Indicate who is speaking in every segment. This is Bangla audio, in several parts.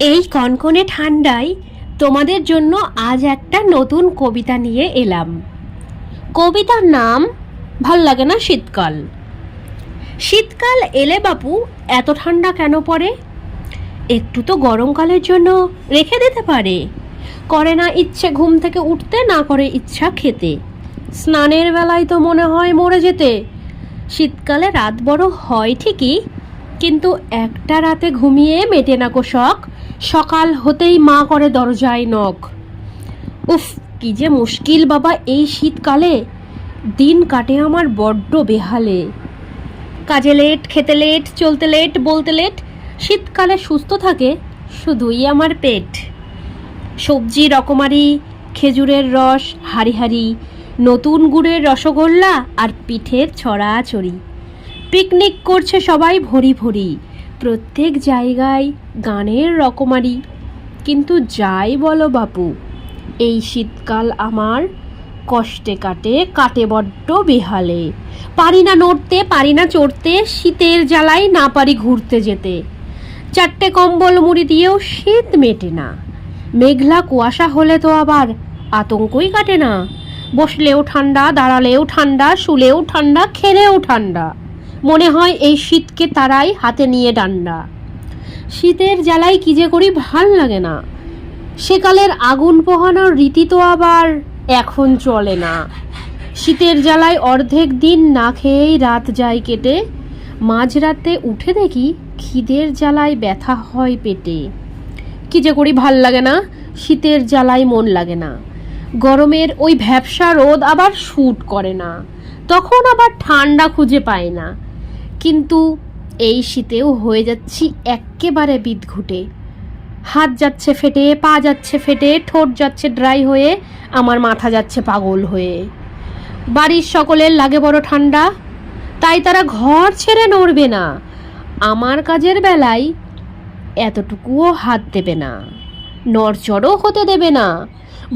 Speaker 1: এই কনকনে ঠান্ডায় তোমাদের জন্য আজ একটা নতুন কবিতা নিয়ে এলাম। কবিতার নাম ভাল লাগে না শীতকাল। শীতকাল এলে বাপু এত ঠান্ডা কেন পড়ে? একটু তো গরমকালের জন্য রেখে দিতে পারে। করে না ইচ্ছে ঘুম থেকে উঠতে, না করে ইচ্ছা খেতে। স্নানের বেলায় তো মনে হয় মরে যেতে। শীতকালে রাত বড় হয় ঠিকই, কিন্তু একটা রাতে ঘুমিয়ে মেটে না কো শখ। সকাল হতেই মা করে দরজায় নখ। উফ, কি যে মুশকিল বাবা এই শীতকালে। দিন কাটে আমার বড্ড বেহালে। কাজে লেট, খেতে লেট, চলতে লেট, বলতে লেট। শীতকালে সুস্থ থাকে শুধুই আমার পেট। সবজি রকমারি, খেজুরের রস হারি হারি, নতুন গুড়ের রসগোল্লা আর পিঠের ছড়াছড়ি। পিকনিক করছে সবাই ভরি ভরি, প্রত্যেক জায়গায় গানের রকমারি। কিন্তু যাই বলো বাপু, এই শীতকাল আমার কষ্টে কাটে, কাটে বড্ড বেহালে। পারি না নড়তে, পারি না চড়তে, শীতের জ্বালায় না পারি ঘুরতে যেতে। চারটে কম্বল মুড়ি দিয়েও শীত মেটে না। মেঘলা কুয়াশা হলে তো আবার আতঙ্কই কাটে না। বসলেও ঠান্ডা, দাঁড়ালেও ঠান্ডা, শুলেও ঠান্ডা, খেলেও ঠান্ডা। মনে হয় এই শীতকে তারাই হাতে নিয়ে ডান্ডা। শীতের জ্বালায় কি যে করি ভাল লাগে না। সেকালের আগুন পোহানোর রীতি তো আবার এখন চলে না। শীতের জ্বালায় অর্ধেক দিন না খেয়েই রাত যায় কেটে। মাঝরাতে উঠে দেখি খিদের জ্বালায় ব্যথা হয় পেটে। কি যে করি ভাল লাগে না, শীতের জ্বালায় মন লাগে না। গরমের ওই ভ্যাপসা রোদ আবার শ্যুট করে না, তখন আবার ঠান্ডা খুঁজে পায় না। কিন্তু এই শীতেও হয়ে যাচ্ছি এক্কেবারে বিদঘুটে। হাত যাচ্ছে ফেটে, পা যাচ্ছে ফেটে, ঠোঁট যাচ্ছে ড্রাই হয়ে, আমার মাথা যাচ্ছে পাগল হয়ে। বাড়ির সকলের লাগে বড় ঠান্ডা, তাই তারা ঘর ছেড়ে নড়বে না। আমার কাজের বেলায় এতটুকুও হাত দেবে না, নড়চড়ও হতে দেবে না।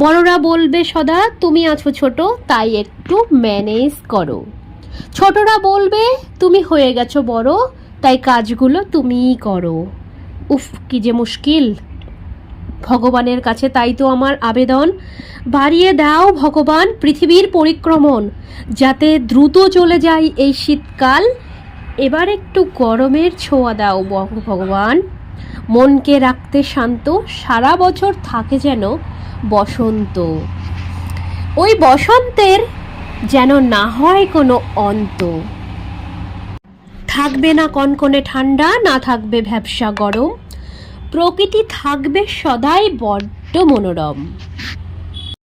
Speaker 1: বড়রা বলবে সদা তুমি আছো ছোট, তাই একটু ম্যানেজ করো। ছোটরা বলবে তুমি হয়ে গেছো বড়, তাই কাজগুলো তুমিই করো। উফ, কি যে মুশকিল। ভগবানের কাছে তাই তো আমার আবেদন, বাড়িয়ে দাও ভগবান পৃথিবীর পরিক্রমণ, যাতে দ্রুত চলে যায় এই শীতকাল। এবার একটু গরমের ছোঁয়া দাও ভগবান। মনকে রাখতে শান্ত, সারা বছর থাকে যেন বসন্ত। ওই বসন্তের যেন না হয় কোনো অন্ত। থাকবে না কনকনে ঠান্ডা, না থাকবে ভ্যাপসা গরম। প্রকৃতি থাকবে সদাই বড্ড মনোরম।